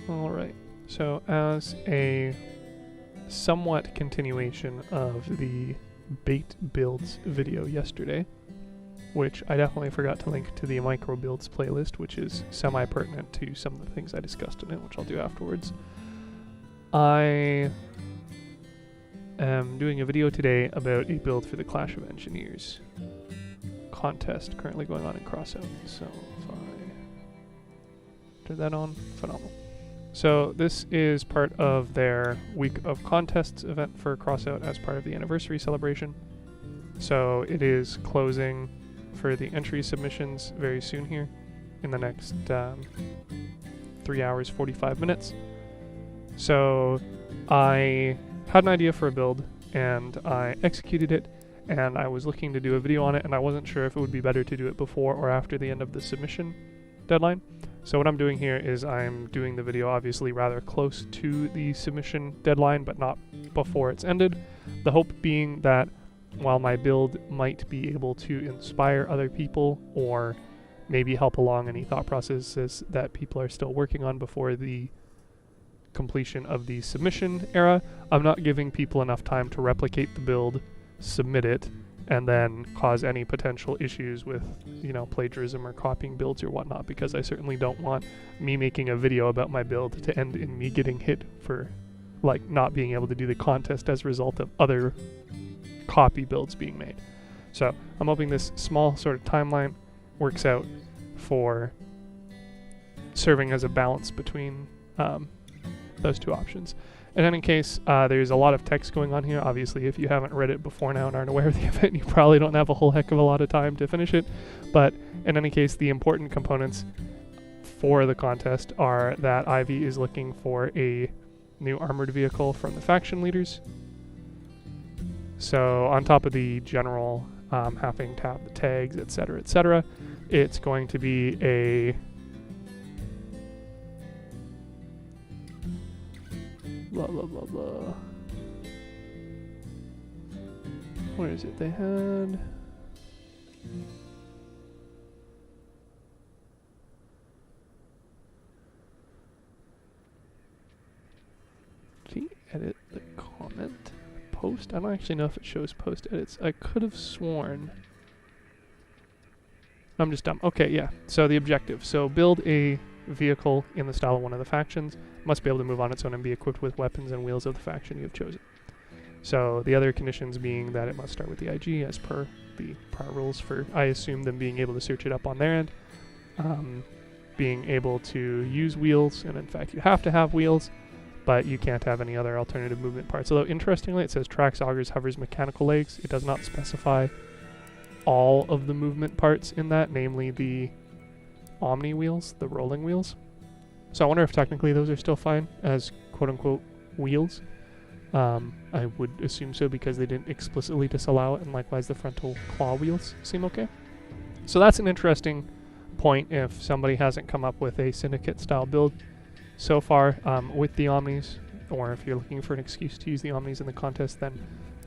Alright, so as a somewhat continuation of the bait builds video yesterday, which I definitely forgot to link to the micro builds playlist, which is semi-pertinent to some of the things I discussed in it, which I'll do afterwards. I am doing a video today about a build for the Clash of Engineers contest currently going on in Crossout. So if I turn that on, phenomenal. So this is part of their Week of Contests event for Crossout as part of the anniversary celebration. So it is closing for the entry submissions very soon here in the next 3 hours 45 minutes. So I had an idea for a build and I executed it, and I was looking to do a video on it, and I wasn't sure if it would be better to do it before or after the end of the submission deadline. So what I'm doing here is I'm doing the video obviously rather close to the submission deadline, but not before it's ended. The hope being that while my build might be able to inspire other people or maybe help along any thought processes that people are still working on before the completion of the submission era, I'm not giving people enough time to replicate the build, submit it, and then cause any potential issues with, plagiarism or copying builds or whatnot, because I certainly don't want me making a video about my build to end in me getting hit for, not being able to do the contest as a result of other copy builds being made. So I'm hoping this small sort of timeline works out for serving as a balance between those two options. In any case, there's a lot of text going on here. Obviously, if you haven't read it before now and aren't aware of the event, you probably don't have a whole heck of a lot of time to finish it. But in any case, the important components for the contest are that Ivy is looking for a new armored vehicle from the faction leaders. So on top of the general having to have the tags, etc., it's going to be a blah blah blah blah. Where is it? They had edit the comment post. I don't actually know if it shows post edits. I could have sworn. I'm just dumb. Okay, yeah. So the objective. So build a vehicle in the style of one of the factions. Must be able to move on its own and be equipped with weapons and wheels of the faction you have chosen. So the other conditions being that it must start with the IG as per the prior rules for, I assume, them being able to search it up on their end. Being able to use wheels, and in fact you have to have wheels, but you can't have any other alternative movement parts. Although interestingly it says tracks, augers, hovers, mechanical legs. It does not specify all of the movement parts in that, namely the omni wheels, the rolling wheels. So I wonder if technically those are still fine as quote-unquote wheels. I would assume so because they didn't explicitly disallow it, and likewise the frontal claw wheels seem okay. So that's an interesting point if somebody hasn't come up with a syndicate style build so far with the omnis, or if you're looking for an excuse to use the omnis in the contest, then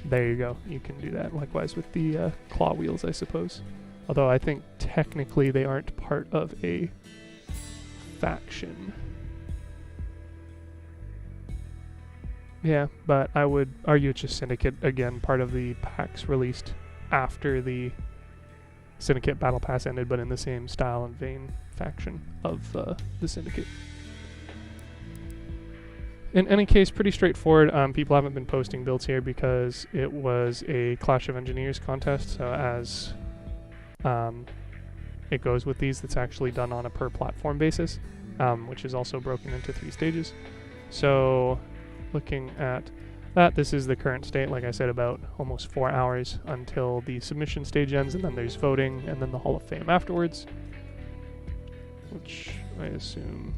there you go. You can do that. Likewise with the claw wheels, I suppose. Although I think technically they aren't part of a faction. Yeah, but I would argue it's just Syndicate, again, part of the packs released after the Syndicate Battle Pass ended, but in the same style and vein faction of the Syndicate. In any case, pretty straightforward. People haven't been posting builds here because it was a Clash of Engineers contest, so as it goes with these, it's actually done on a per platform basis, which is also broken into 3 stages. So looking at that, this is the current state. Like I said, about almost 4 hours until the submission stage ends, and then there's voting and then the Hall of Fame afterwards, which I assume,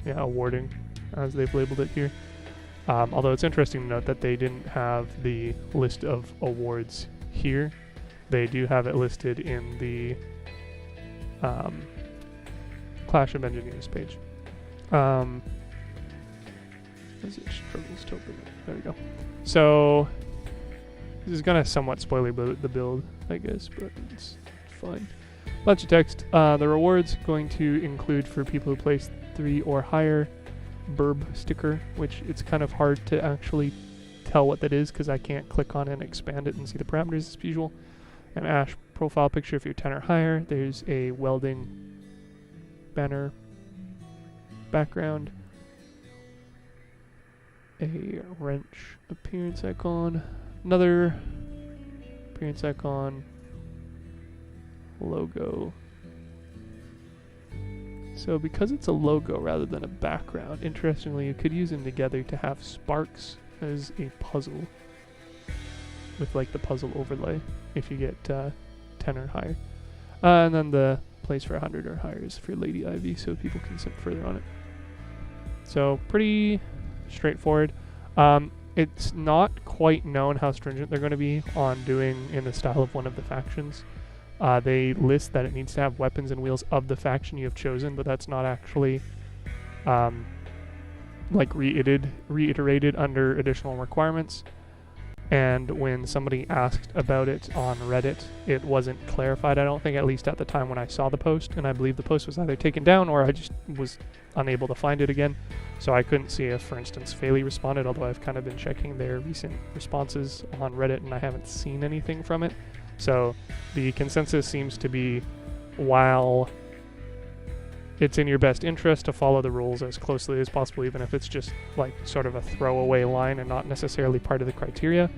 awarding as they've labeled it here. Although it's interesting to note that they didn't have the list of awards here. They do have it listed in the Clash of Engineers page. As it struggles to open it. There we go. So this is gonna somewhat spoil the build, I guess, but it's fine. Bunch of text. The rewards going to include, for people who place 3 or higher, burb sticker, which it's kind of hard to actually tell what that is because I can't click on it and expand it and see the parameters as usual. An ash profile picture if you're 10 or higher. There's a welding banner background. A wrench appearance icon. Another appearance icon. Logo. So because it's a logo rather than a background, interestingly, you could use them together to have sparks as a puzzle with like the puzzle overlay if you get 10 or higher. And then the place for 100 or higher is for Lady Ivy, so people can sit further on it. So pretty straightforward. It's not quite known how stringent they're going to be on doing in the style of one of the factions. They list that it needs to have weapons and wheels of the faction you have chosen, but that's not actually like reiterated under additional requirements. And when somebody asked about it on Reddit, it wasn't clarified, I don't think, at least at the time when I saw the post, and I believe the post was either taken down or I just was unable to find it again. So I couldn't see if, for instance, Faley responded, although I've kind of been checking their recent responses on Reddit and I haven't seen anything from it. So the consensus seems to be, while it's in your best interest to follow the rules as closely as possible, even if it's just like sort of a throwaway line and not necessarily part of the criteria,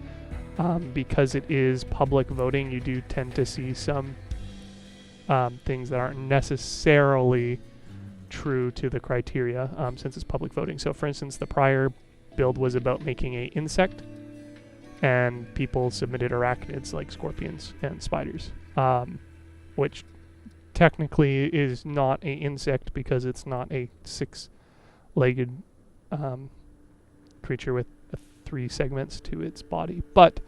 because it is public voting, you do tend to see some things that aren't necessarily true to the criteria since it's public voting. So for instance, the prior build was about making an insect, and people submitted arachnids like scorpions and spiders, which technically is not an insect because it's not a six-legged creature with 3 segments to its body. But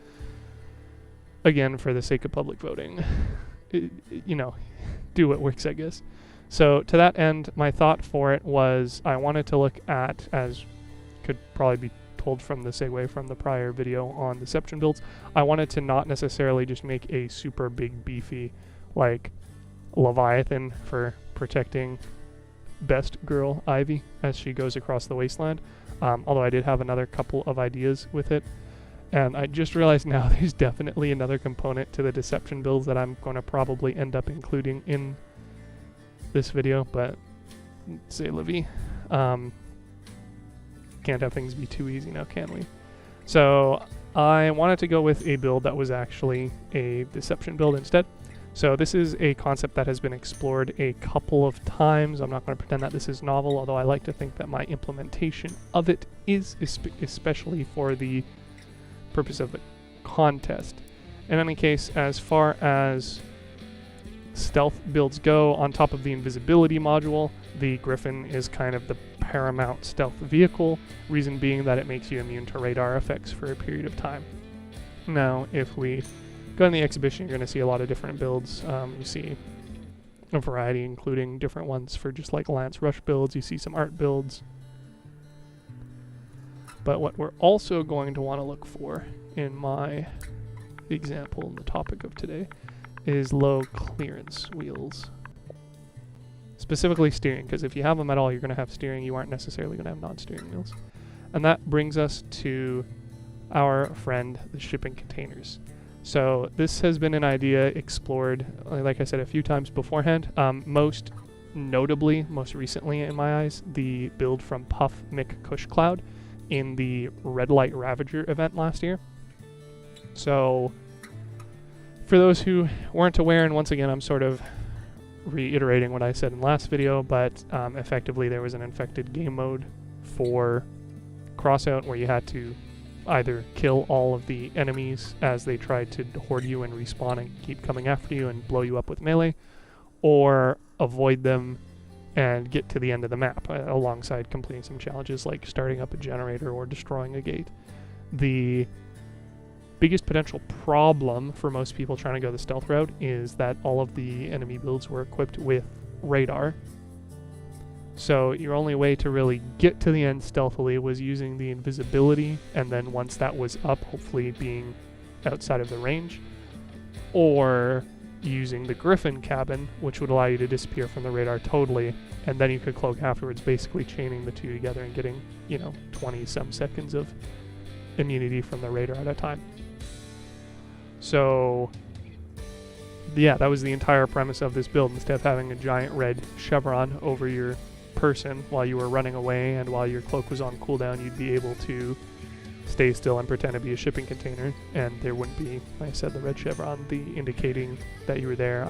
again, for the sake of public voting, do what works, I guess. So to that end, my thought for it was I wanted to look at, as could probably be told from the segue from the prior video on deception builds, I wanted to not necessarily just make a super big beefy like Leviathan for protecting best girl Ivy as she goes across the wasteland, although I did have another couple of ideas with it, and I just realized now there's definitely another component to the deception builds that I'm going to probably end up including in this video, but say Livy, can't have things be too easy now, can we? So I wanted to go with a build that was actually a deception build instead. So this is a concept that has been explored a couple of times. I'm not going to pretend that this is novel, although I like to think that my implementation of it is, especially for the purpose of the contest. In any case, as far as stealth builds go, on top of the invisibility module, the Griffin is kind of the paramount stealth vehicle, reason being that it makes you immune to radar effects for a period of time. Now, if we go in the exhibition, you're going to see a lot of different builds. You see a variety, including different ones for just like Lance Rush builds. You see some art builds. But what we're also going to want to look for in my example, the topic of today, is low clearance wheels. Specifically steering, because if you have them at all, you're going to have steering. You aren't necessarily going to have non-steering wheels. And that brings us to our friend, the shipping containers. So this has been an idea explored, like I said, a few times beforehand. Most notably, most recently in my eyes, the build from Puff Mick Cush Cloud in the Red Light Ravager event last year. So for those who weren't aware, and once again I'm sort of reiterating what I said in the last video, but effectively there was an infected game mode for Crossout where you had to either kill all of the enemies as they tried to hoard you and respawn and keep coming after you and blow you up with melee, or avoid them and get to the end of the map alongside completing some challenges like starting up a generator or destroying a gate. The biggest potential problem for most people trying to go the stealth route is that all of the enemy builds were equipped with radar. So your only way to really get to the end stealthily was using the invisibility, and then once that was up, hopefully being outside of the range, or using the Griffin cabin, which would allow you to disappear from the radar totally, and then you could cloak afterwards, basically chaining the two together and getting, 20 some seconds of immunity from the radar at a time. So yeah, that was the entire premise of this build. Instead of having a giant red chevron over your person while you were running away and while your cloak was on cooldown, you'd be able to stay still and pretend to be a shipping container, and there wouldn't be, like I said, the red chevron, the indicating that you were there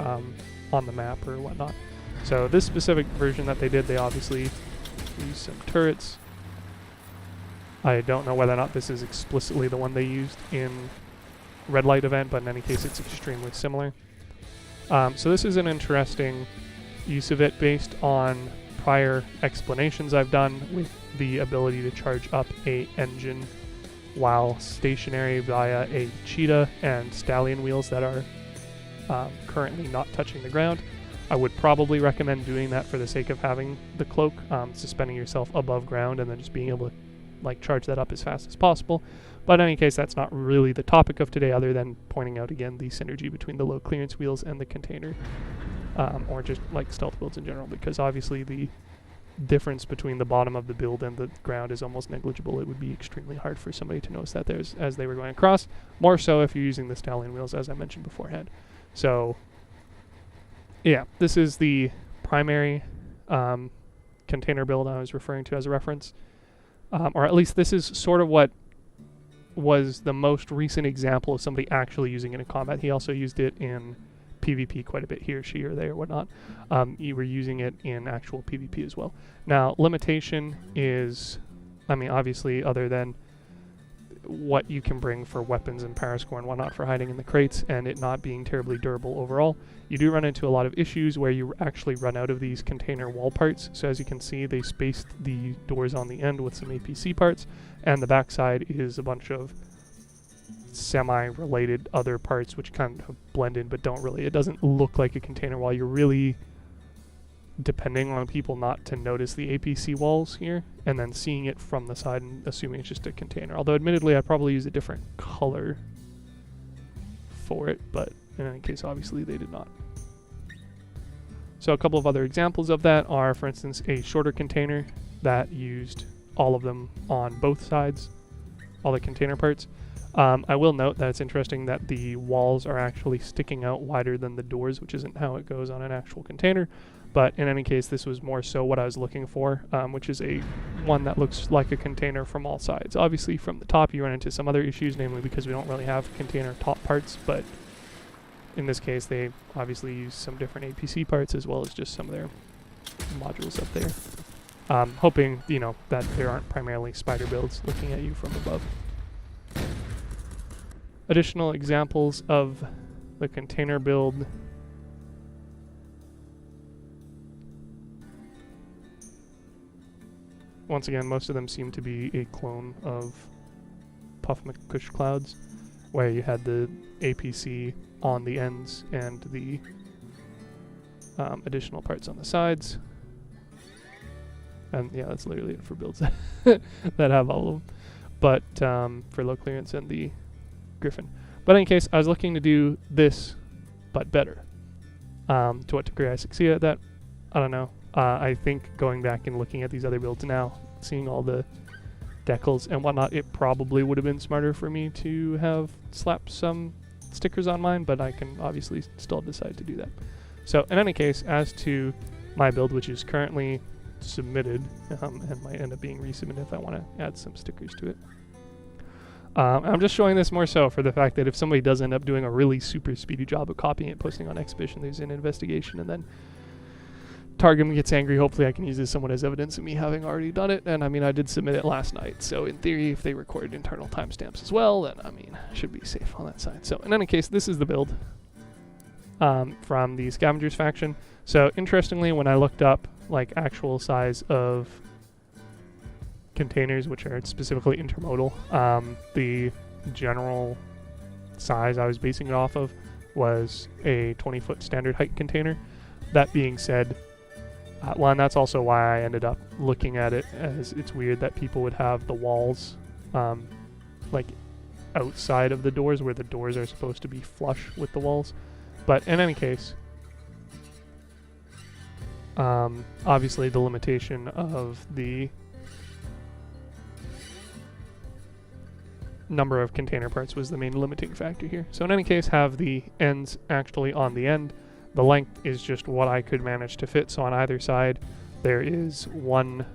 on the map or whatnot. So this specific version that they did, they obviously used some turrets. I don't know whether or not this is explicitly the one they used in Red Light event, but in any case it's extremely similar. So this is an interesting use of it based on prior explanations I've done with the ability to charge up a engine while stationary via a cheetah and stallion wheels that are currently not touching the ground. I would probably recommend doing that for the sake of having the cloak, suspending yourself above ground and then just being able to charge that up as fast as possible. But in any case, that's not really the topic of today, other than pointing out again the synergy between the low clearance wheels and the container, or just stealth builds in general, because obviously the difference between the bottom of the build and the ground is almost negligible. It would be extremely hard for somebody to notice that as they were going across, more so if you're using the stallion wheels, as I mentioned beforehand. So yeah, this is the primary container build I was referring to as a reference, or at least this is sort of what was the most recent example of somebody actually using it in combat. He also used it in PvP quite a bit, he or she or they or whatnot. You were using it in actual PvP as well. Now, limitation is, obviously, other than what you can bring for weapons and parascore and whatnot for hiding in the crates and it not being terribly durable overall, you do run into a lot of issues where you actually run out of these container wall parts. So as you can see, they spaced the doors on the end with some APC parts, and the backside is a bunch of semi-related other parts which kind of blend in but don't really. It doesn't look like a container wall. You're really depending on people not to notice the APC walls here and then seeing it from the side and assuming it's just a container. Although admittedly I'd probably use a different color for it, but in any case obviously they did not. So a couple of other examples of that are, for instance, a shorter container that used all of them on both sides, all the container parts. I will note that it's interesting that the walls are actually sticking out wider than the doors, which isn't how it goes on an actual container. But in any case, this was more so what I was looking for, which is one that looks like a container from all sides. Obviously, from the top, you run into some other issues, namely because we don't really have container top parts. But in this case, they obviously use some different APC parts as well as just some of their modules up there. Hoping, that there aren't primarily spider builds looking at you from above. Additional examples of the container build. Once again, most of them seem to be a clone of Puff McCush Clouds, where you had the APC on the ends and the additional parts on the sides. And yeah, that's literally it for builds that have all of them. But for low clearance and the Griffin. But in any case, I was looking to do this, but better. To what degree I succeed at that, I don't know. I think going back and looking at these other builds now, seeing all the decals and whatnot, it probably would have been smarter for me to have slapped some stickers on mine, but I can obviously still decide to do that. So in any case, as to my build, which is currently submitted, and might end up being resubmitted if I want to add some stickers to it. I'm just showing this more so for the fact that if somebody does end up doing a really super speedy job of copying it, posting on Exhibition, there's an investigation, and then Targum gets angry, hopefully I can use this somewhat as evidence of me having already done it. And I did submit it last night, so in theory, if they recorded internal timestamps as well, then should be safe on that side. So in any case, this is the build from the Scavengers faction. So interestingly, when I looked up actual size of containers, which are specifically intermodal, the general size I was basing it off of was a 20-foot standard height container. That being said, and that's also why I ended up looking at it as it's weird that people would have the walls outside of the doors, where the doors are supposed to be flush with the walls. But in any case, obviously the limitation of the number of container parts was the main limiting factor here. So in any case, have the ends actually on the end. The length is just what I could manage to fit. So on either side, there is one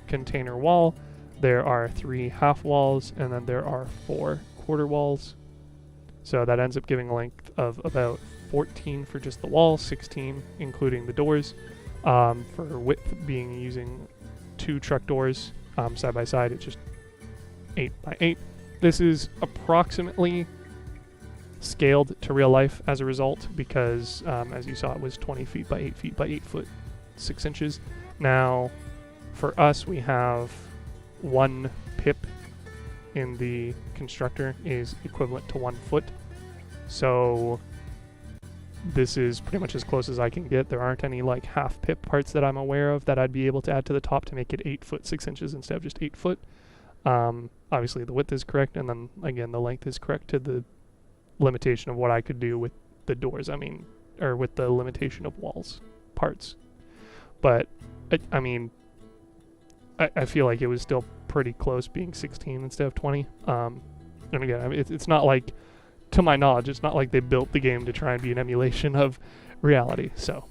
container wall, there are 3 half walls, and then there are 4 quarter walls. So that ends up giving a length of about 14 for just the wall, 16 including the doors. For width, being using 2 truck doors side by side, it's just 8 by 8. This is approximately scaled to real life as a result because, as you saw, it was 20 feet by 8 feet by 8 foot 6 inches. Now, for us, we have 1 pip in the constructor is equivalent to 1 foot. So this is pretty much as close as I can get. There aren't any like half pip parts that I'm aware of that I'd be able to add to the top to make it 8 foot 6 inches instead of just 8 foot. Obviously the width is correct, and then again the length is correct to the limitation of what I could do with the doors. Or with the limitation of walls parts. But I feel like it was still pretty close being 16 instead of 20. And again, it's not like, to my knowledge, it's not like they built the game to try and be an emulation of reality. So,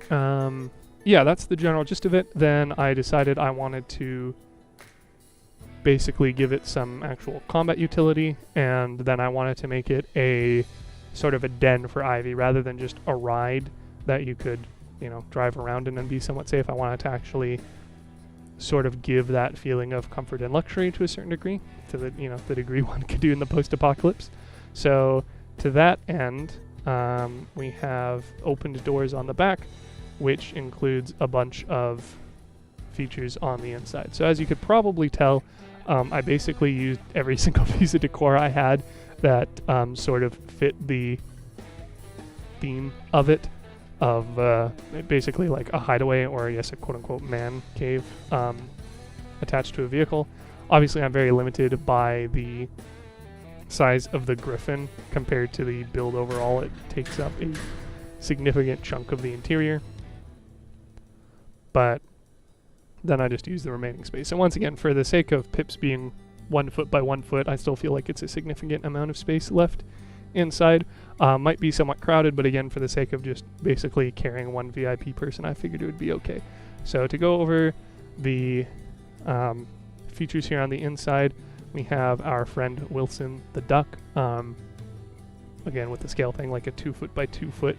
yeah, that's the general gist of it. Then I decided I wanted to basically give it some actual combat utility, and then I wanted to make it a sort of a den for Ivy rather than just a ride that you could, drive around in and be somewhat safe. I wanted to actually sort of give that feeling of comfort and luxury to a certain degree, to the degree one could do in the post-apocalypse. So to that end, we have opened doors on the back, which includes a bunch of features on the inside. So as you could probably tell, I basically used every single piece of decor I had that sort of fit the theme of it, of basically like a hideaway, or I guess a quote-unquote man cave attached to a vehicle. Obviously I'm very limited by the size of the Griffin compared to the build overall. It takes up a significant chunk of the interior, but then I just use the remaining space. And once again, for the sake of pips being 1 foot by 1 foot, I still feel like it's a significant amount of space left inside. Might be somewhat crowded, but again, for the sake of just basically carrying 1 VIP person, I figured it would be okay. So to go over the features here on the inside, we have our friend Wilson the duck. Again, with the scale thing, like a 2 foot by 2 foot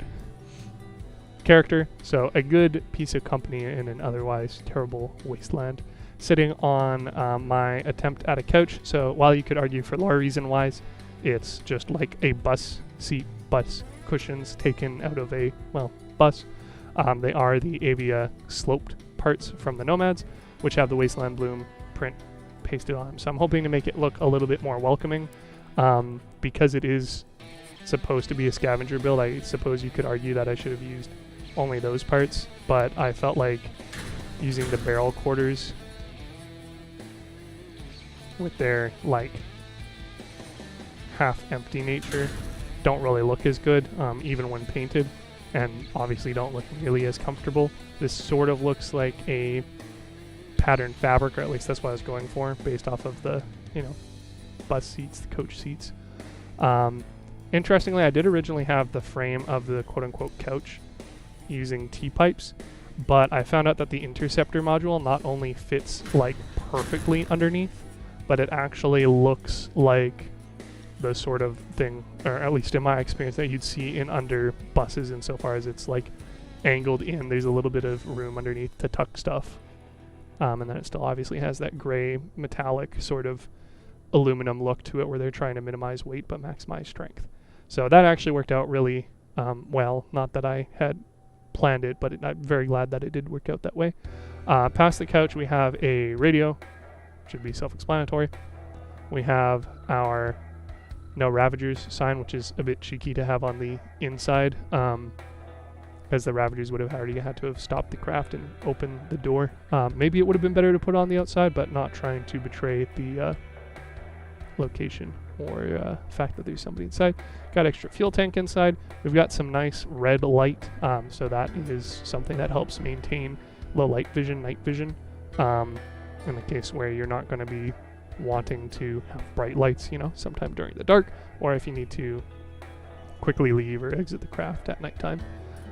character. So a good piece of company in an otherwise terrible wasteland. Sitting on my attempt at a couch. So while you could argue for lore reason wise, it's just like a bus seat, bus cushions taken out of a, bus. They are the Avia sloped parts from the Nomads, which have the Wasteland Bloom print pasted on them. So I'm hoping to make it look a little bit more welcoming. Because it is supposed to be a scavenger build, I suppose you could argue that I should have used only those parts, but I felt like using the barrel quarters with their like half empty nature don't really look as good, even when painted, and obviously don't look nearly as comfortable. This sort of looks like a patterned fabric, or at least that's what I was going for, based off of the bus seats, the coach seats. Interestingly, I did originally have the frame of the quote-unquote couch using T-pipes, but I found out that the interceptor module not only fits like perfectly underneath, but it actually looks like the sort of thing, or at least in my experience, that you'd see in under buses, insofar as it's like angled in. There's a little bit of room underneath to tuck stuff, and then it still obviously has that gray metallic sort of aluminum look to it, where they're trying to minimize weight but maximize strength. So that actually worked out really well. Not that I had planned it, but I'm very glad that it did work out that way. Past the couch, we have a radio. Should be self-explanatory. We have our No Ravagers sign, which is a bit cheeky to have on the inside, because the Ravagers would have already had to have stopped the craft and opened the door. Maybe it would have been better to put on the outside, but not trying to betray the location or the fact that there's somebody inside. Got extra fuel tank inside. We've got some nice red light, so that is something that helps maintain low light vision, night vision, in the case where you're not going to be wanting to have bright lights, you know, sometime during the dark, or if you need to quickly leave or exit the craft at nighttime.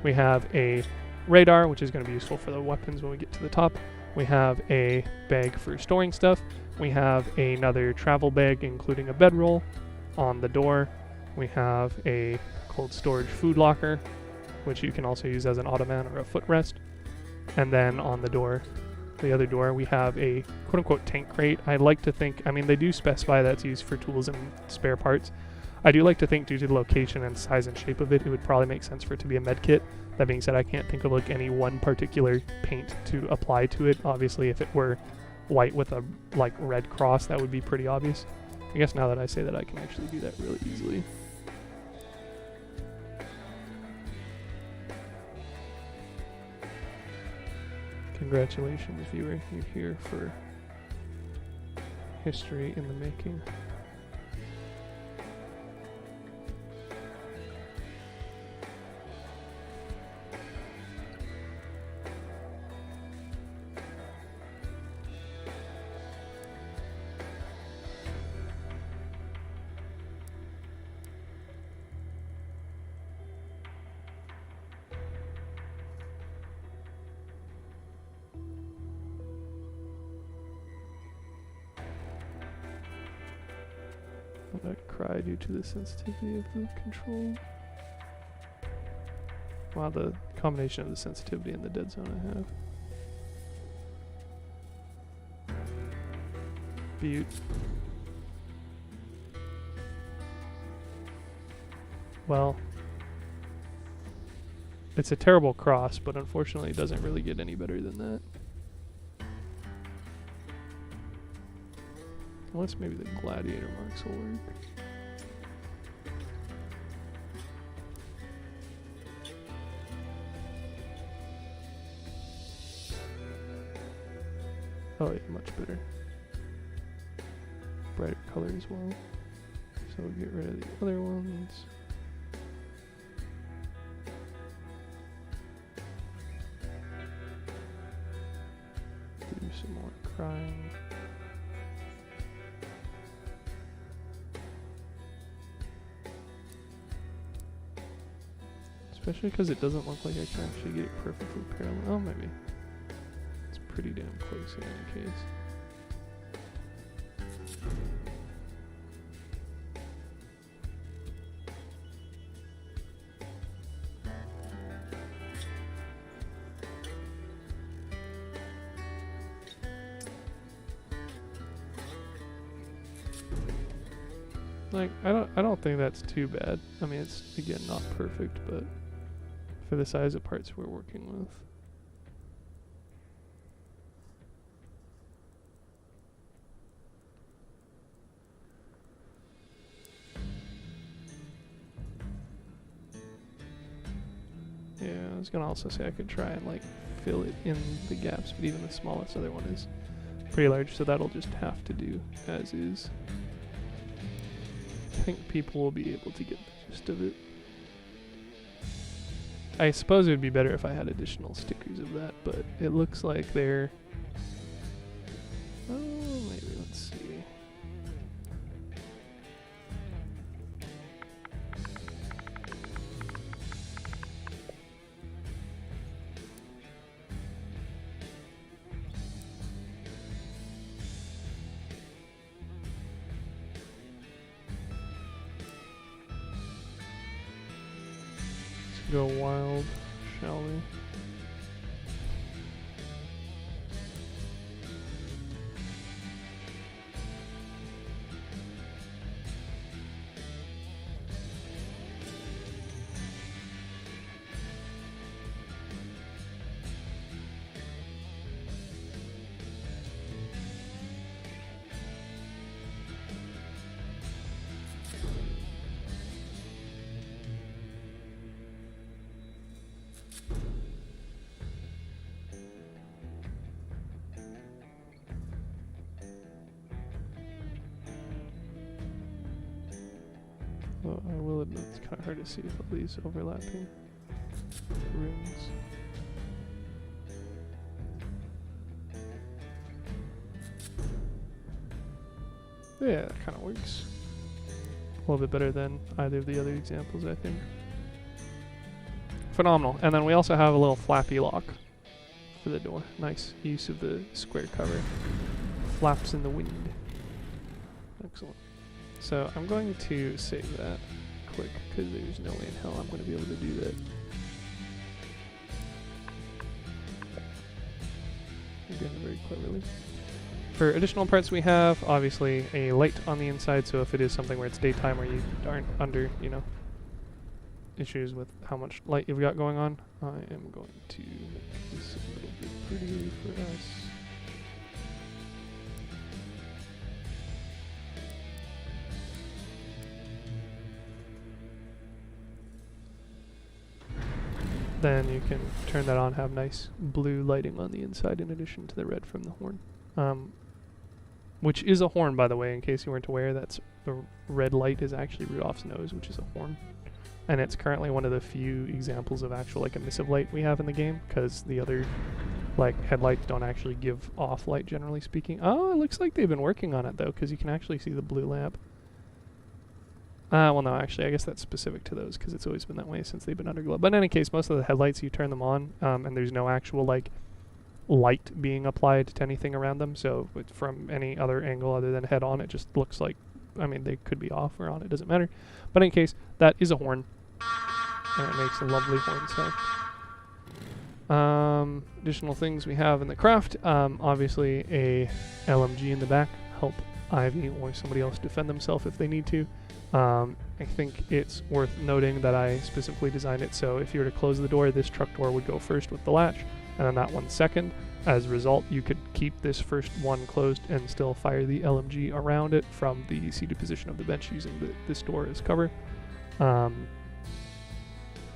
We have a radar, which is going to be useful for the weapons when we get to the top. We have a bag for storing stuff. We have another travel bag, including a bedroll on the door. We have a cold storage food locker, which you can also use as an ottoman or a footrest. And then on the door, the other door, we have a quote-unquote tank crate. I like to think, I mean, they do specify that's used for tools and spare parts. I do like to think, due to the location and size and shape of it, it would probably make sense for it to be a med kit. That being said, I can't think of like any one particular paint to apply to it. Obviously, if it were white with a like red cross, that would be pretty obvious. I guess now that I say that, I can actually do that really easily. Congratulations, viewer. You're here for history in the making. I cry due to the sensitivity of the control. Wow, the combination of the sensitivity and the dead zone I have. Butte. Well, it's a terrible cross, but unfortunately it doesn't really get any better than that. Unless maybe the gladiator marks will work. Oh yeah, much better. Brighter color as well. So we'll get rid of the other ones. Do some more crying. Especially because it doesn't look like I can actually get it perfectly parallel. Oh, maybe. It's pretty damn close in any case. Like, I don't think that's too bad. I mean, it's, again, not perfect, but for the size of parts we're working with. Yeah, I was gonna also say I could try and like fill it in the gaps, but even the smallest other one is pretty large, so that'll just have to do as is. I think people will be able to get the gist of it. I suppose it would be better if I had additional stickers of that, but it looks like they're... Oh, maybe, let's see. Go wild, shall we? Although I will admit it's kind of hard to see with all these overlapping rooms. Yeah, that kind of works. A little bit better than either of the other examples, I think. Phenomenal. And then we also have a little flappy lock for the door. Nice use of the square cover. Flaps in the wind. Excellent. So I'm going to save that quick because there's no way in hell I'm going to be able to do that. Again, very cleverly. For additional parts we have, obviously, a light on the inside, so if it is something where it's daytime or you aren't under, you know, issues with how much light you've got going on, I am going to make this a little bit prettier for us. Then you can turn that on, have nice blue lighting on the inside in addition to the red from the horn. Which is a horn, by the way, in case you weren't aware. That's the red light is actually Rudolph's nose, which is a horn. And it's currently one of the few examples of actual like emissive light we have in the game, because the other like headlights don't actually give off light, generally speaking. Oh, it looks like they've been working on it though, because you can actually see the blue lamp. Well, no, actually, I guess that's specific to those, because it's always been that way since they've been underglow. But in any case, most of the headlights, you turn them on, and there's no actual like light being applied to anything around them, so from any other angle other than head on, it just looks like, I mean, they could be off or on, it doesn't matter. But in any case, that is a horn, and it makes a lovely horn sound. Additional things we have in the craft, obviously a LMG in the back, help Ivy or somebody else defend themselves if they need to. I think it's worth noting that I specifically designed it so if you were to close the door, this truck door would go first with the latch, and then that one second. As a result, you could keep this first one closed and still fire the LMG around it from the seated position of the bench using this door as cover.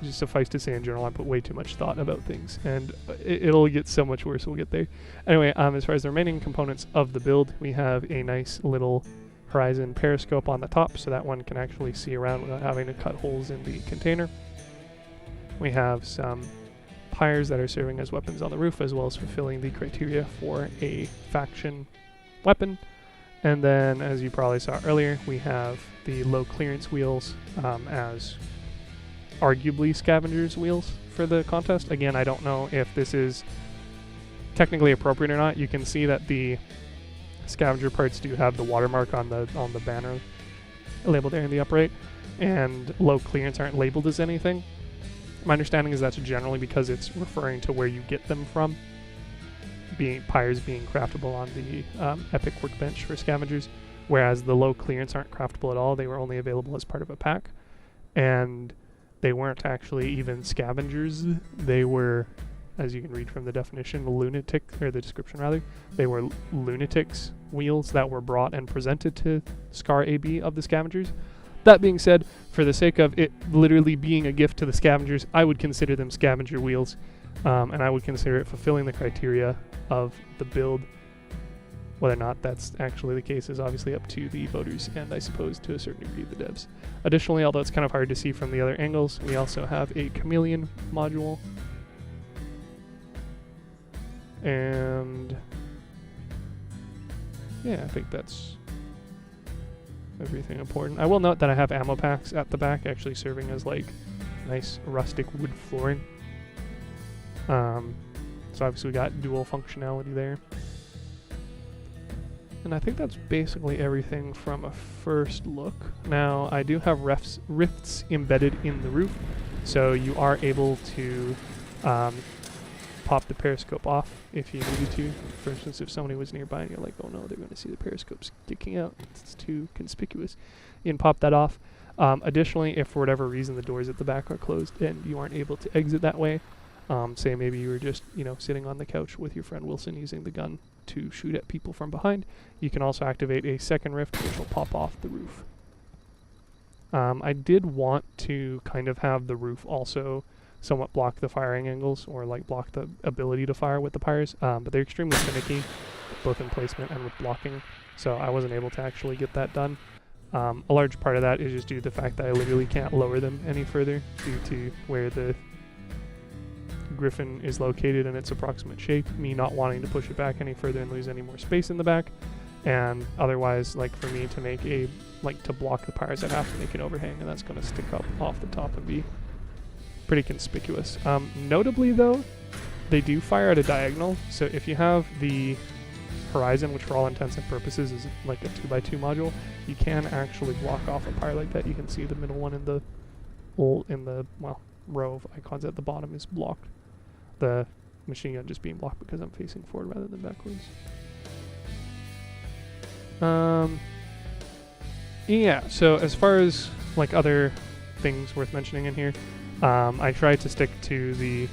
Just suffice to say, in general, I put way too much thought about things, and it'll get so much worse. We'll get there. Anyway, as far as the remaining components of the build, we have a nice little horizon periscope on the top, so that one can actually see around without having to cut holes in the container. We have some pyres that are serving as weapons on the roof, as well as fulfilling the criteria for a faction weapon. And then, as you probably saw earlier, we have the low clearance wheels as arguably scavengers wheels for the contest. Again, I don't know if this is technically appropriate or not. You can see that the scavenger parts do have the watermark on the banner labeled there in the upright, and low clearance aren't labeled as anything. My understanding is that's generally because it's referring to where you get them from, pyres being craftable on the Epic Workbench for scavengers, whereas the low clearance aren't craftable at all. They were only available as part of a pack, and they weren't actually even scavengers. They were, as you can read from the definition, the description rather, they were lunatics wheels that were brought and presented to Scar AB of the scavengers. That being said, for the sake of it literally being a gift to the scavengers, I would consider them scavenger wheels, and I would consider it fulfilling the criteria of the build. Whether or not that's actually the case is obviously up to the voters, and I suppose to a certain degree the devs. Additionally, although it's kind of hard to see from the other angles, we also have a chameleon module. And yeah, I think that's everything important. I will note that I have ammo packs at the back, actually serving as like nice rustic wood flooring. So obviously we got dual functionality there. And I think that's basically everything from a first look. Now, I do have rifts embedded in the roof, so you are able to pop the periscope off if you needed to. For instance, if somebody was nearby and you're like, oh no, they're going to see the periscope sticking out, it's too conspicuous, you can pop that off. Additionally, if for whatever reason the doors at the back are closed and you aren't able to exit that way, say maybe you were just, sitting on the couch with your friend Wilson using the gun to shoot at people from behind, you can also activate a second rift which will pop off the roof. I did want to kind of have the roof also somewhat block the firing angles, or like block the ability to fire with the pyres, but they're extremely finicky, both in placement and with blocking, so I wasn't able to actually get that done. A large part of that is just due to the fact that I literally can't lower them any further due to where the Griffin is located in its approximate shape, me not wanting to push it back any further and lose any more space in the back. And otherwise, like for me to make a, like to block the pyres, I'd have to make an overhang, and that's going to stick up off the top and be pretty conspicuous. Notably though, they do fire at a diagonal, so if you have the horizon, which for all intents and purposes is like a 2x2 module, you can actually block off a pyre like that. You can see the middle one in the row of icons at the bottom is blocked. The machine gun just being blocked because I'm facing forward rather than backwards. Yeah, so as far as like other things worth mentioning in here, I tried to stick to the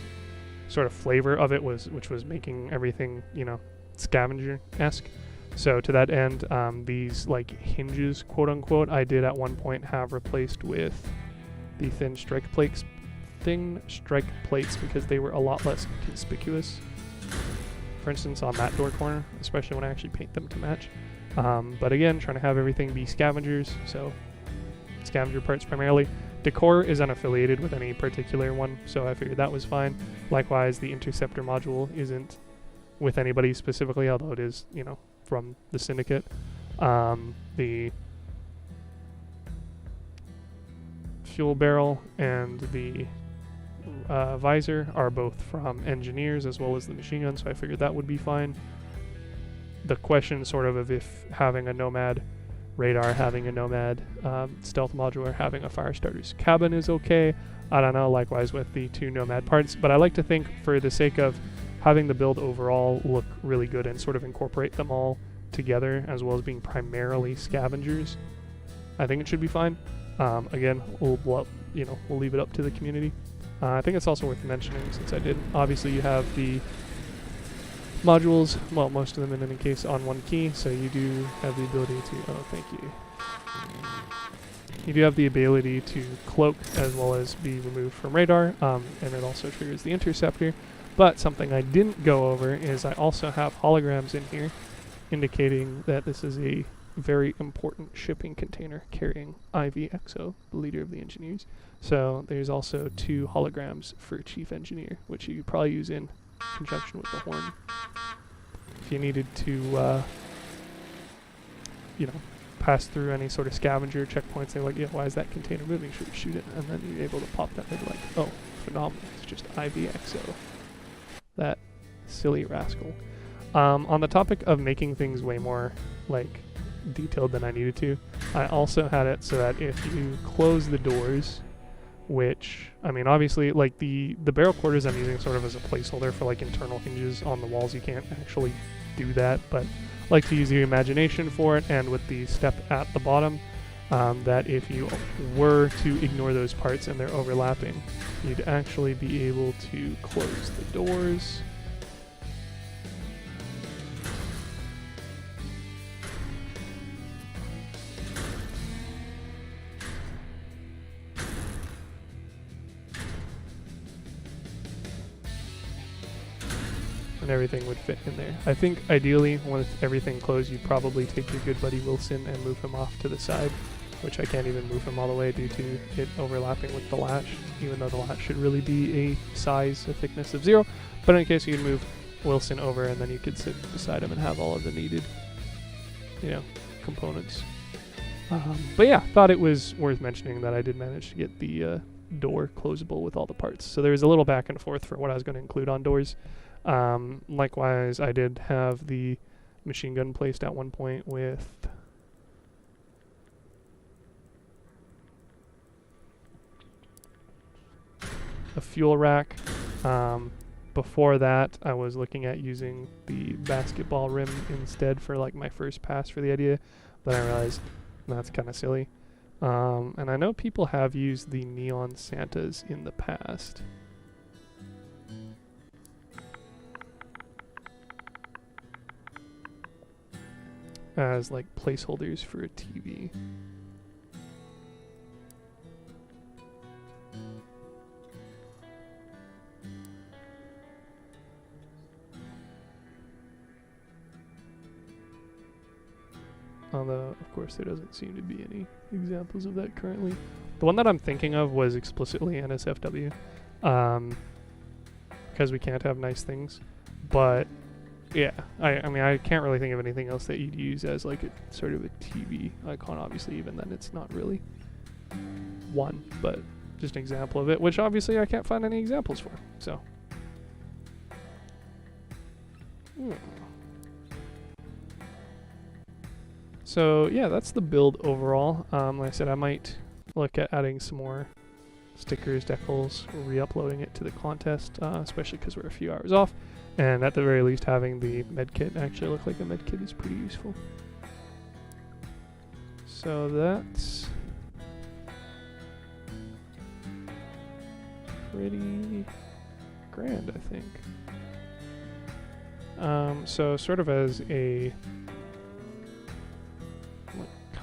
sort of flavor of it, which was making everything, you know, scavenger-esque. So to that end, these like hinges, quote unquote, I did at one point have replaced with the thin strike plates because they were a lot less conspicuous. For instance, on that door corner, especially when I actually paint them to match. But again, trying to have everything be scavengers, so scavenger parts primarily. Decor is unaffiliated with any particular one, so I figured that was fine. Likewise, the interceptor module isn't with anybody specifically, although it is, you know, from the syndicate. The fuel barrel and the visor are both from engineers as well as the machine gun, so I figured that would be fine. The question sort of if having a Nomad radar, having a Nomad stealth module, or having a fire starter's cabin is okay. I don't know, likewise with the two Nomad parts, but I like to think for the sake of having the build overall look really good and sort of incorporate them all together as well as being primarily scavengers, I think it should be fine. Again, we'll leave it up to the community. I think it's also worth mentioning, since I did, obviously you have the modules, well, most of them in any case, on one key, so you do have the ability to, oh, thank you. You do have the ability to cloak as well as be removed from radar, and it also triggers the interceptor. But something I didn't go over is I also have holograms in here, indicating that this is a very important shipping container carrying IVXO, the leader of the engineers. So there's also 2 holograms for Chief Engineer, which you could probably use in conjunction with the horn. If you needed to, pass through any sort of scavenger checkpoints, they're like, yeah, why is that container moving? Should we shoot it? And then you're able to pop that. They're like, oh, phenomenal. It's just IVXO. That silly rascal. On the topic of making things way more, like, detailed than I needed to, I also had it so that if you close the doors, which, I mean, obviously, like, the barrel quarters I'm using sort of as a placeholder for, like, internal hinges on the walls. You can't actually do that, but I like to use your imagination for it, and with the step at the bottom, that if you were to ignore those parts and they're overlapping, you'd actually be able to close the doors. And everything would fit in there. I think ideally, with everything closed, you'd probably take your good buddy Wilson and move him off to the side, which I can't even move him all the way due to it overlapping with the latch, even though the latch should really be a thickness of 0. But in any case, you can move Wilson over, and then you could sit beside him and have all of the needed, components. But yeah, thought it was worth mentioning that I did manage to get the door closable with all the parts. So there was a little back and forth for what I was going to include on doors. Likewise, I did have the machine gun placed at one point with a fuel rack. Before that, I was looking at using the basketball rim instead for like my first pass for the idea, but I realized that's kind of silly. And I know people have used the neon Santas in the past. As like placeholders for a TV. Although, of course, there doesn't seem to be any examples of that currently. The one that I'm thinking of was explicitly NSFW, because we can't have nice things. But yeah, I mean, I can't really think of anything else that you'd use as like a sort of a TV icon. Obviously, even then, it's not really one, but just an example of it, which obviously I can't find any examples for. So. So yeah, that's the build overall. Like I said, I might look at adding some more stickers, decals, re-uploading it to the contest, especially because we're a few hours off. And at the very least, having the medkit actually look like a medkit is pretty useful. So that's pretty grand, I think. So sort of as a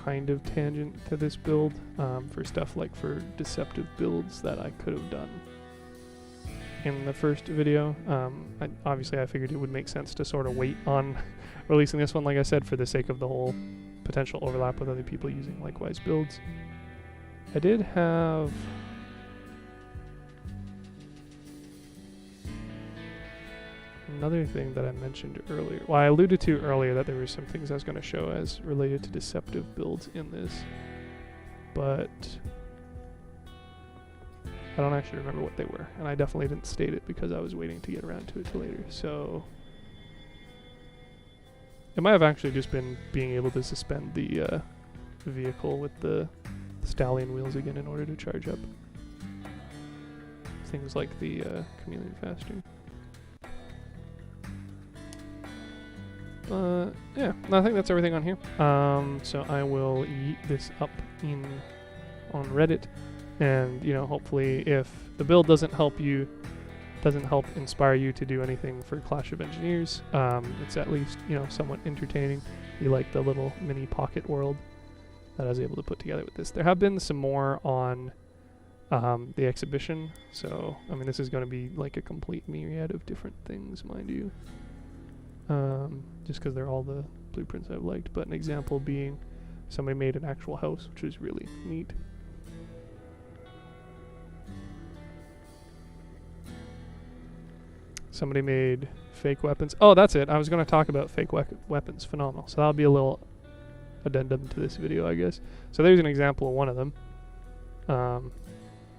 kind of tangent to this build, for stuff like for deceptive builds that I could have done in the first video. Obviously I figured it would make sense to sort of wait on releasing this one, like I said, for the sake of the whole potential overlap with other people using likewise builds. I did have another thing that I mentioned earlier. Well, I alluded to earlier that there were some things I was going to show as related to deceptive builds in this, but I don't actually remember what they were, and I definitely didn't state it because I was waiting to get around to it till later. So it might have actually just been being able to suspend the vehicle with the stallion wheels again in order to charge up things like the chameleon faster. Yeah, I think that's everything on here. So I will yeet this up on Reddit, and hopefully, if the build doesn't help inspire you to do anything for Clash of Engineers, it's at least somewhat entertaining. You like the little mini pocket world that I was able to put together with this. There have been some more on the exhibition, so I mean, this is going to be like a complete myriad of different things, mind you. Just because they're all the blueprints I've liked, but an example being somebody made an actual house, which was really neat. Somebody made fake weapons. Oh, that's it. I was going to talk about fake weapons. Phenomenal. So that'll be a little addendum to this video, I guess. So there's an example of one of them.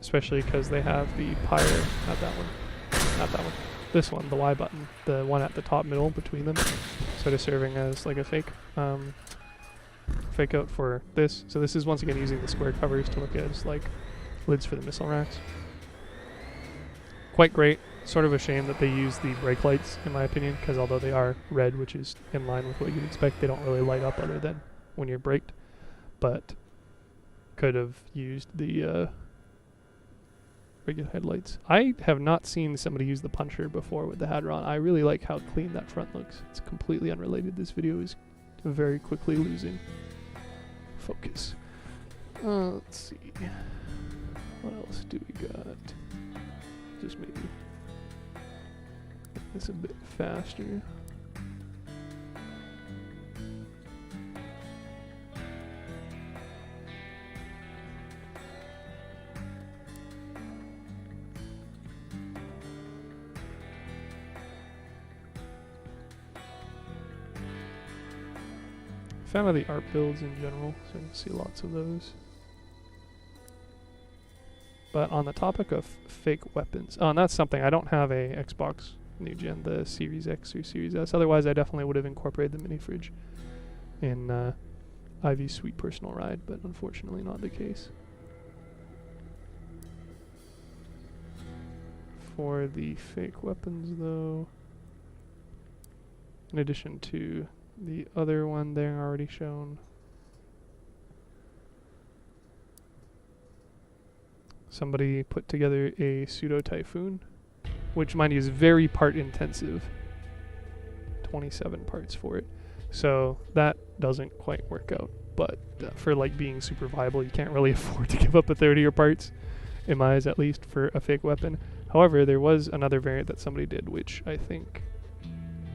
Especially because they have the pyre, not that one. This one, the Y button, the one at the top middle between them, sort of serving as like a fake out for this. So this is once again using the square covers to look as like lids for the missile racks. Quite great. Sort of a shame that they use the brake lights, in my opinion, because although they are red, which is in line with what you'd expect, they don't really light up other than when you're braked. But could have used the regular headlights. I have not seen somebody use the puncher before with the Hadron. I really like how clean that front looks. It's completely unrelated. This video is very quickly losing focus. Let's see. What else do we got? Just maybe make this a bit faster. Fan of the art builds in general, so you can see lots of those. But on the topic of fake weapons, and that's something, I don't have a Xbox New Gen, the Series X or Series S, otherwise I definitely would have incorporated the mini fridge in Ivy's Sweet Personal Ride, but unfortunately not the case. For the fake weapons though, in addition to the other one there already shown, somebody put together a pseudo typhoon, which mind you is very part intensive. 27 parts for it, so that doesn't quite work out. But for like being super viable, you can't really afford to give up a third of your parts, in my eyes at least, for a fake weapon. However, there was another variant that somebody did, which I think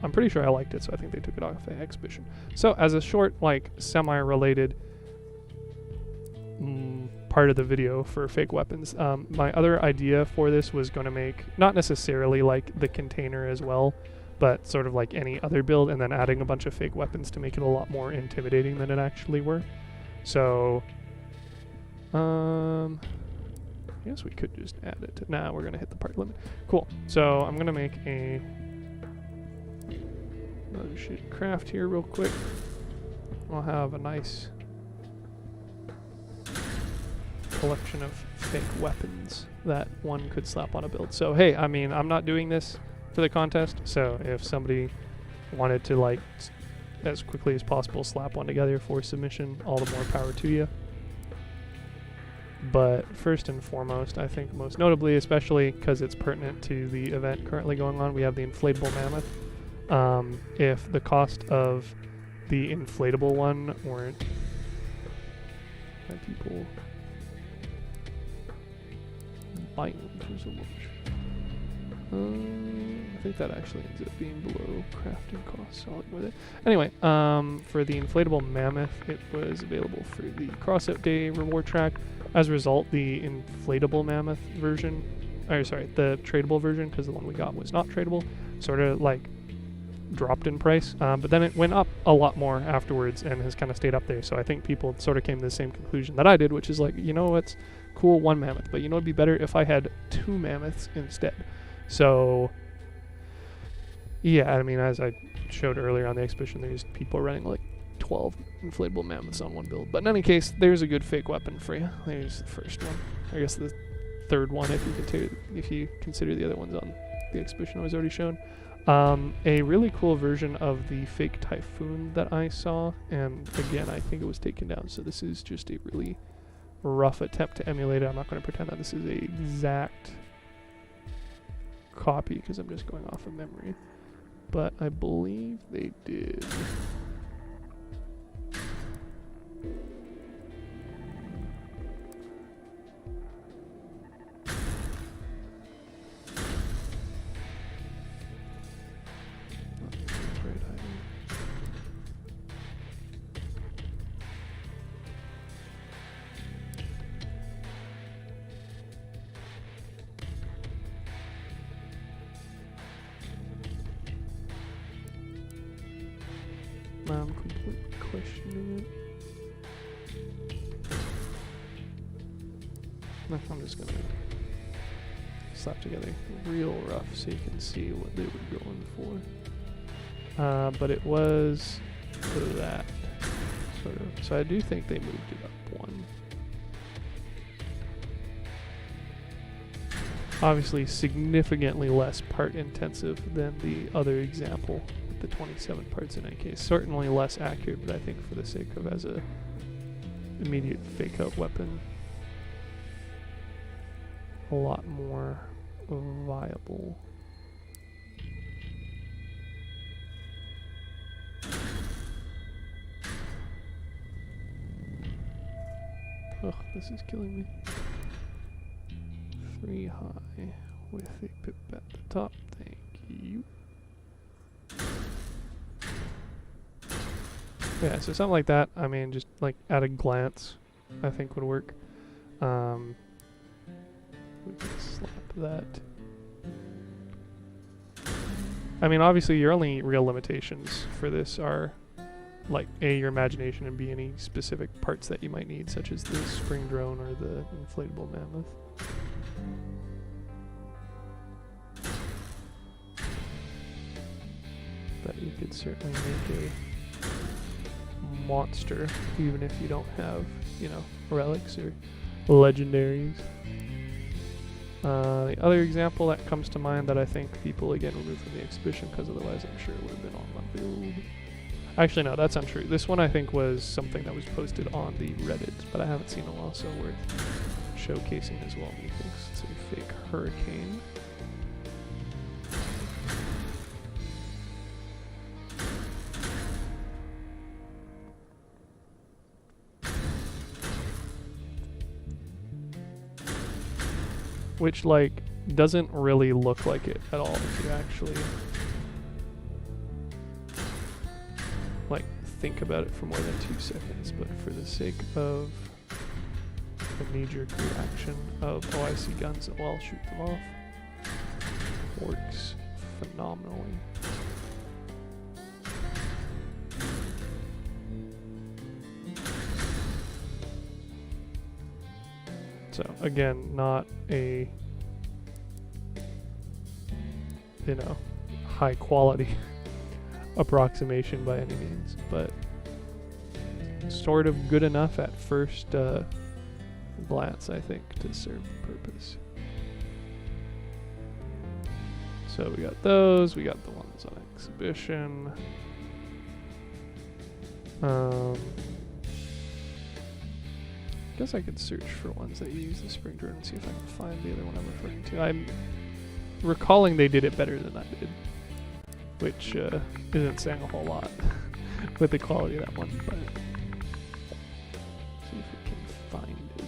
I'm pretty sure I liked it, so I think they took it off the exhibition. So as a short, like, semi-related part of the video for fake weapons, my other idea for this was going to make, not necessarily like the container as well, but sort of like any other build, and then adding a bunch of fake weapons to make it a lot more intimidating than it actually were. So, I guess we could just add it to, nah, we're gonna hit the part limit. Cool, so I'm gonna make another shit craft here real quick. I'll have a nice collection of fake weapons that one could slap on a build. So hey, I mean, I'm not doing this for the contest, so if somebody wanted to, like, as quickly as possible slap one together for submission, all the more power to you. But first and foremost, I think most notably, especially because it's pertinent to the event currently going on, we have the inflatable mammoth. If the cost of the inflatable one weren't by people buying them for so much, I think that actually ends up being below crafting costs, so I'll go with it. Anyway, for the inflatable mammoth, it was available for the Crossout Day reward track. As a result, the inflatable mammoth version, or sorry, the tradable version, because the one we got was not tradable, sort of like dropped in price, but then it went up a lot more afterwards and has kind of stayed up there. So I think people sort of came to the same conclusion that I did, which is like, you know what's cool, one mammoth, but you know it'd be better if I had two mammoths instead. So yeah, I mean, as I showed earlier on the exhibition, there's people running like 12 inflatable mammoths on one build. But in any case, there's a good fake weapon for you. There's the first one. I guess the third one if you consider the other ones on the exhibition I was already shown. A really cool version of the fake Typhoon that I saw, and again, I think it was taken down, so this is just a really rough attempt to emulate it. I'm not going to pretend that this is a exact copy because I'm just going off of memory, but I believe they did. I'm completely questioning it. No, I'm just gonna slap together real rough so you can see what they were going for. But it was that sort of. So I do think they moved it up one. Obviously significantly less part intensive than the other example. The 27 parts in any case. Certainly less accurate, but I think for the sake of as a immediate fake out weapon, a lot more viable. Ugh, this is killing me. 3 high with a pip at the top, thank you. Yeah, so something like that, I mean, just like at a glance, I think would work. We can slap that. I mean, obviously your only real limitations for this are like A, your imagination, and B, any specific parts that you might need, such as the spring drone or the inflatable mammoth. But you could certainly make a monster, even if you don't have, you know, relics or legendaries. The other example that comes to mind that I think people again removed from the exhibition because otherwise I'm sure it would have been on my build. Actually, no, that's untrue. This one I think was something that was posted on the Reddit, but I haven't seen in a while, so worth showcasing as well. Methinks it's a fake hurricane. Which, like, doesn't really look like it at all if you actually like think about it for more than 2 seconds, but for the sake of the knee-jerk reaction of, oh, I see guns, well, I'll shoot them off, works phenomenally. So again, not a, you know, high quality approximation by any means, but sort of good enough at first glance, I think, to serve the purpose. So we got those, we got the ones on exhibition. Guess I could search for ones that use the spring drone and see if I can find the other one I'm referring to. I'm recalling they did it better than I did, which isn't saying a whole lot with the quality of that one, but see if we can find it.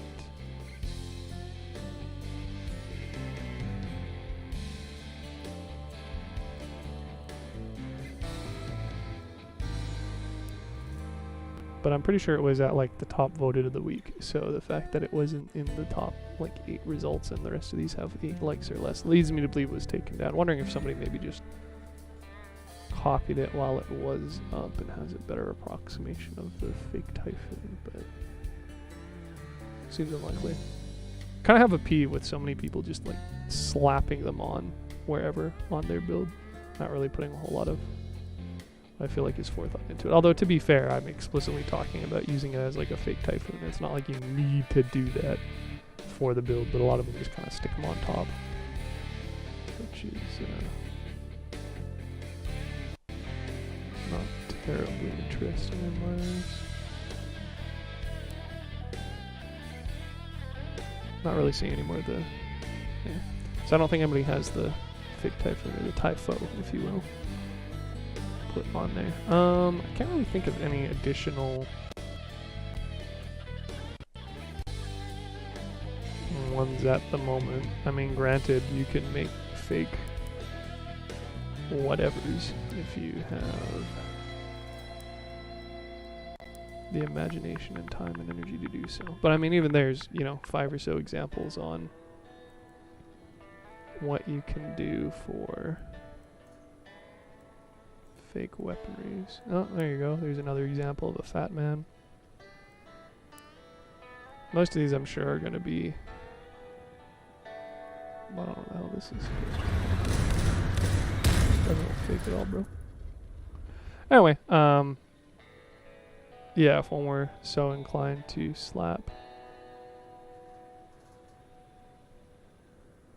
But I'm pretty sure it was at like the top voted of the week. So the fact that it wasn't in the top like 8 results and the rest of these have 8 likes or less leads me to believe it was taken down. Wondering if somebody maybe just copied it while it was up and has a better approximation of the fake Typhoon, but seems unlikely. Kind of have a peeve with so many people just like slapping them on wherever on their build, not really putting a whole lot of, I feel like, is forethought into it. Although, to be fair, I'm explicitly talking about using it as like a fake Typhoon. It's not like you need to do that for the build, but a lot of them just kind of stick them on top, which is not terribly interesting in my eyes. Not really seeing any more of the... Yeah. So I don't think anybody has the fake Typhoon, or the Typho, if you will, put on there. I can't really think of any additional ones at the moment. I mean, granted, you can make fake whatevers if you have the imagination and time and energy to do so. But I mean, even there's, you know, 5 or so examples on what you can do for fake weaponries. Oh, there you go. There's another example of a fat man. Most of these, I'm sure, are going to be... I don't know what the hell this is supposed to be. Doesn't look fake at all, bro. Anyway, yeah, if one were so inclined to slap.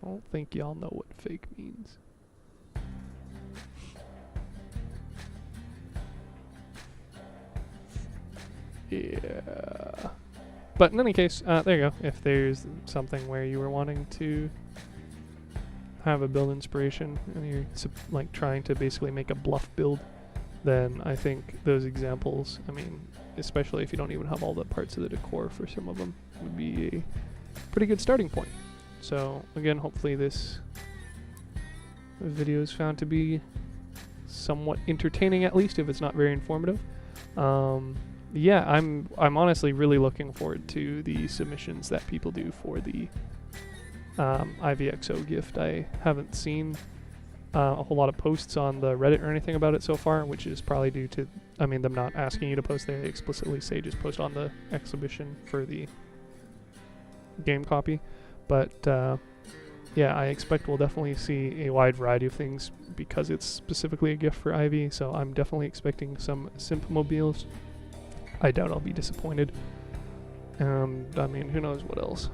I don't think y'all know what fake means. Yeah. But in any case, there you go. If there's something where you were wanting to have a build inspiration and you're like trying to basically make a bluff build, then I think those examples, I mean, especially if you don't even have all the parts of the decor for some of them, would be a pretty good starting point. So again, hopefully this video is found to be somewhat entertaining, at least if it's not very informative. Yeah, I'm honestly really looking forward to the submissions that people do for the IVXO gift. I haven't seen a whole lot of posts on the Reddit or anything about it so far, which is probably due to, I mean, them not asking you to post there. They explicitly say just post on the exhibition for the game copy. But yeah, I expect we'll definitely see a wide variety of things because it's specifically a gift for IV, so I'm definitely expecting some Simpmobiles. I doubt I'll be disappointed. And I mean, who knows what else.